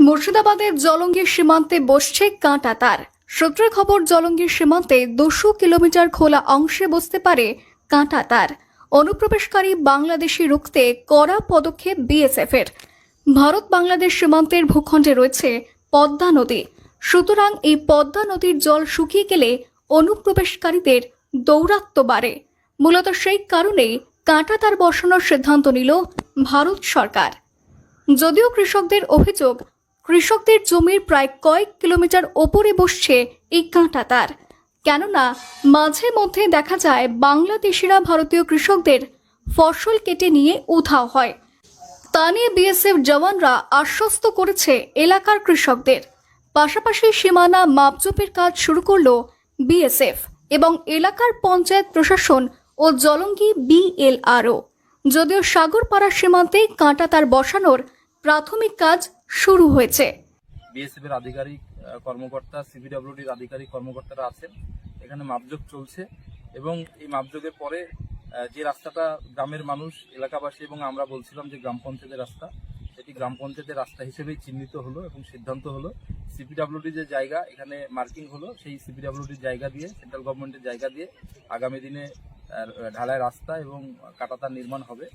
মুর্শিদাবাদের জলঙ্গির সীমান্তে বসছে কাঁটা তার। সূত্রের খবর, জলঙ্গির সীমান্তে 200 কিলোমিটার খোলা অংশে বসতে পারে কাঁটা তার। অনুপ্রবেশকারী বাংলাদেশি রুখতে কড়া পদক্ষেপ বিএসএফের। ভারত বাংলাদেশ সীমান্তের ভূখণ্ডে রয়েছে পদ্মা নদী। সুতরাং এই পদ্মা নদীর জল শুকিয়ে গেলে অনুপ্রবেশকারীদের দৌরাত্ম্য বাড়ে। মূলত সেই কারণেই কাঁটা তার বসানোর সিদ্ধান্ত নিল ভারত সরকার। যদিও কৃষকদের অভিযোগ, কৃষকদের জমির প্রায় কয়েক কিলোমিটার ওপরে বসছে এই কাঁটা তার। কেননা মাঝে মধ্যে দেখা যায় বাংলাদেশিরা ভারতীয় কৃষকদের ফসল কেটে নিয়ে উধাও হয়। তা নিয়ে বিএসএফ জওয়ানরা আশ্বস্ত করেছে এলাকার কৃষকদের। পাশাপাশি সীমানা মাপজোপের কাজ শুরু করল বিএসএফ এবং এলাকার পঞ্চায়েত প্রশাসন ও জলঙ্গি বিএলআরও। যদিও সাগরপাড়া সীমান্তে কাঁটা তার বসানোর প্রাথমিক কাজ শুরু হয়েছে। বিএসএফ এর আধিকারিক কর্মকর্তা, সিবিডব্লিউডির আধিকারিক কর্মকর্তারা আছেন। এখানে মাপজোক চলছে এবং এই মাপজোকের পরে যে রাস্তাটা গ্রামের মানুষ, এলাকাবাসী এবং আমরা বলছিলাম যে গ্রাম পঞ্চায়েতের রাস্তা, সেটি গ্রাম পঞ্চায়েতের রাস্তা হিসেবেই চিহ্নিত হলো এবং সিদ্ধান্ত হলো সিপিডব্লিউডি যে জায়গা এখানে মার্কিং হলো, সেই সিপিডব্লিউডির জায়গা দিয়ে, সেন্ট্রাল গভর্নমেন্টের জায়গা দিয়ে আগামী দিনে ঢালাই রাস্তা এবং কাঁটাতার নির্মাণ হবে।